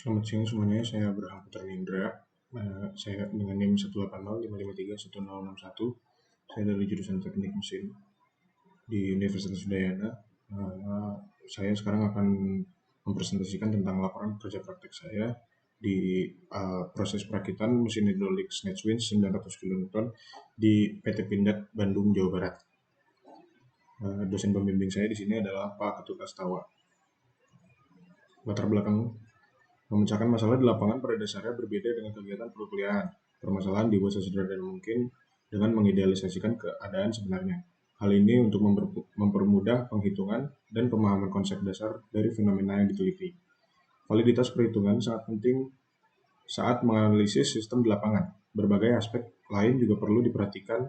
Selamat siang semuanya, saya Abraham Putra Nindra. Saya dengan NIM 1805531. Saya dari jurusan Teknik Mesin di Universitas Udayana. Saya sekarang akan mempresentasikan tentang laporan kerja praktek saya di proses perakitan mesin hidrolik Snatch Winch 900 kN di PT Pindad Bandung, Jawa Barat. Dosen pembimbing saya di sini adalah Pak Ketut Astawa. Latar belakang memecahkan masalah di lapangan pada dasarnya berbeda dengan kegiatan perkuliahan. Permasalahan dibuat sesederhana mungkin dengan mengidealisasikan keadaan sebenarnya. Hal ini untuk mempermudah penghitungan dan pemahaman konsep dasar dari fenomena yang diteliti. Validitas perhitungan sangat penting saat menganalisis sistem di lapangan. Berbagai aspek lain juga perlu diperhatikan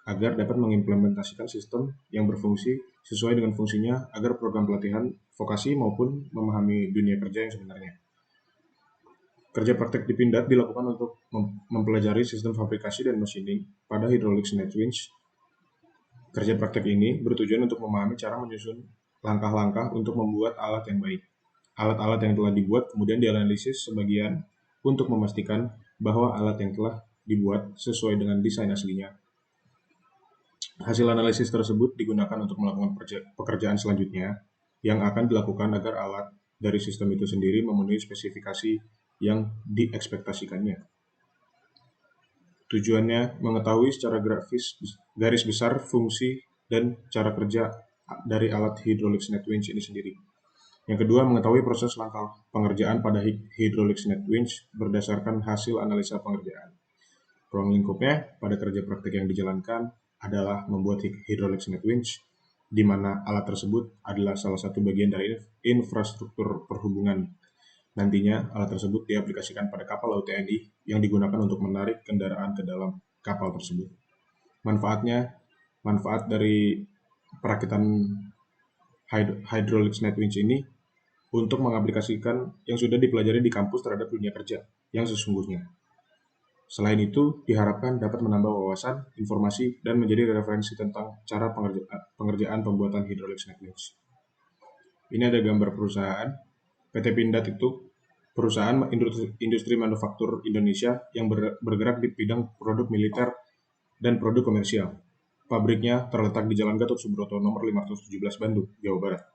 agar dapat mengimplementasikan sistem yang berfungsi sesuai dengan fungsinya agar program pelatihan vokasi maupun memahami dunia kerja yang sebenarnya. Kerja praktek di Pindad dilakukan untuk mempelajari sistem fabrikasi dan machining pada hydraulic snatch winch. Kerja praktek ini bertujuan untuk memahami cara menyusun langkah-langkah untuk membuat alat yang baik. Alat-alat yang telah dibuat kemudian dianalisis sebagian untuk memastikan bahwa alat yang telah dibuat sesuai dengan desain aslinya. Hasil analisis tersebut digunakan untuk melakukan pekerjaan selanjutnya yang akan dilakukan agar alat dari sistem itu sendiri memenuhi spesifikasi yang diekspektasikannya. Tujuannya mengetahui secara garis besar fungsi dan cara kerja dari alat hydraulic snatch winch ini sendiri. Yang kedua, mengetahui proses langkah pengerjaan pada hydraulic snatch winch berdasarkan hasil analisa pengerjaan. Ruang lingkupnya pada kerja praktek yang dijalankan adalah membuat hydraulic snatch winch, di mana alat tersebut adalah salah satu bagian dari infrastruktur perhubungan. Nantinya, alat tersebut diaplikasikan pada kapal laut TNI yang digunakan untuk menarik kendaraan ke dalam kapal tersebut. Manfaat dari perakitan hydraulic snatch winch ini untuk mengaplikasikan yang sudah dipelajari di kampus terhadap dunia kerja yang sesungguhnya. Selain itu, diharapkan dapat menambah wawasan, informasi, dan menjadi referensi tentang cara pengerjaan pembuatan hydraulic snatch winch. Ini ada gambar perusahaan. PT Pindad itu perusahaan industri manufaktur Indonesia yang bergerak di bidang produk militer dan produk komersial. Pabriknya terletak di Jalan Gatot Subroto nomor 517 Bandung, Jawa Barat.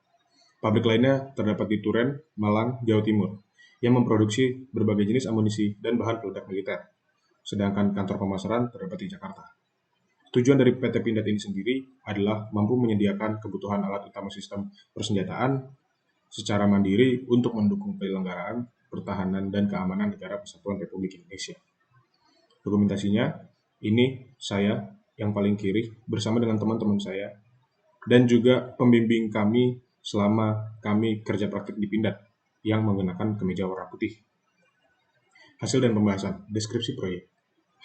Pabrik lainnya terdapat di Turen, Malang, Jawa Timur, yang memproduksi berbagai jenis amunisi dan bahan peledak militer. Sedangkan kantor pemasaran terdapat di Jakarta. Tujuan dari PT Pindad ini sendiri adalah mampu menyediakan kebutuhan alat utama sistem persenjataan secara mandiri untuk mendukung penyelenggaraan pertahanan dan keamanan negara Kesatuan Republik Indonesia. Dokumentasinya, ini saya yang paling kiri bersama dengan teman-teman saya dan juga pembimbing kami selama kami kerja praktik di Pindad yang menggunakan kemeja warna putih. Hasil dan pembahasan, deskripsi proyek.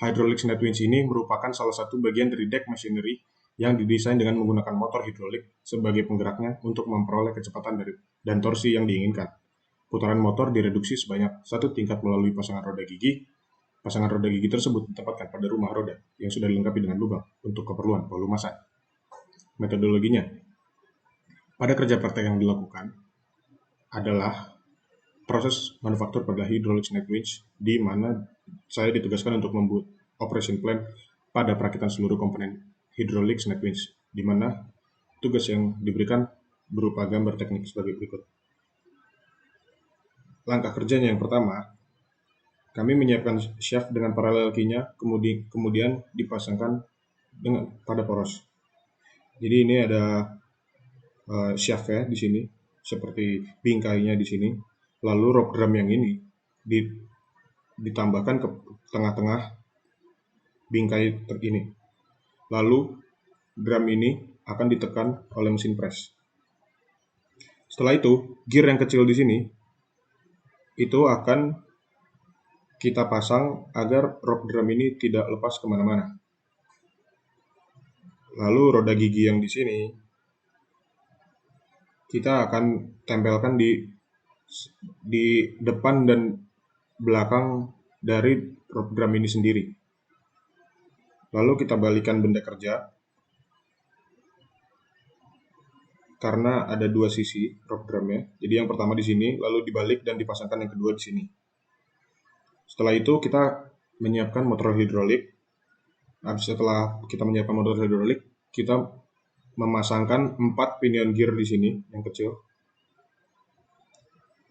Hydraulic snatch winch ini merupakan salah satu bagian dari deck machinery yang didesain dengan menggunakan motor hidrolik sebagai penggeraknya untuk memperoleh kecepatan dan torsi yang diinginkan. Putaran motor direduksi sebanyak 1 tingkat melalui pasangan roda gigi. Pasangan roda gigi tersebut ditempatkan pada rumah roda yang sudah dilengkapi dengan lubang untuk keperluan pelumasan. Metodologinya, pada kerja praktek yang dilakukan adalah proses manufaktur pada hydraulic snatch winch, di mana saya ditugaskan untuk membuat operation plan pada perakitan seluruh komponen hydraulic snatch winch, di mana tugas yang diberikan berupa gambar teknik sebagai berikut. Langkah kerjanya yang pertama, kami menyiapkan shaft dengan paralel key-nya, kemudian dipasangkan pada poros. Jadi ini ada shaft ya di sini, seperti bingkainya di sini. Lalu rock drum yang ini ditambahkan ke tengah-tengah bingkai ini. Lalu drum ini akan ditekan oleh mesin press. Setelah itu, gear yang kecil di sini itu akan kita pasang agar rock drum ini tidak lepas kemana-mana. Lalu roda gigi yang di sini kita akan tempelkan di depan dan belakang dari rock drum ini sendiri. Lalu kita balikan benda kerja, karena ada dua sisi rope drumnya. Jadi yang pertama di sini, lalu dibalik dan dipasangkan yang kedua di sini. Setelah itu kita menyiapkan motor hidrolik. Setelah kita menyiapkan motor hidrolik, kita memasangkan 4 pinion gear di sini yang kecil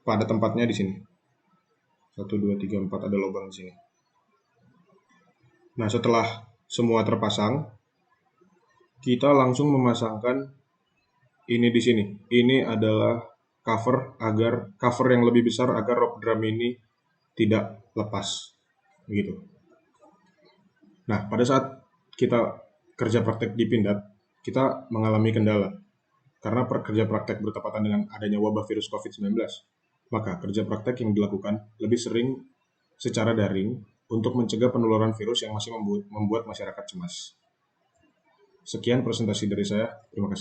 pada tempatnya di sini. 1, 2, 3, 4 ada lubang di sini. Nah, setelah semua terpasang, kita langsung memasangkan ini di sini. Ini adalah cover yang lebih besar agar rope drum ini tidak lepas. Begitu. Nah, pada saat kita kerja praktek di Pindad, kita mengalami kendala. Karena kerja praktek bertepatan dengan adanya wabah virus COVID-19, maka kerja praktek yang dilakukan lebih sering secara daring untuk mencegah penularan virus yang masih membuat masyarakat cemas. Sekian presentasi dari saya. Terima kasih.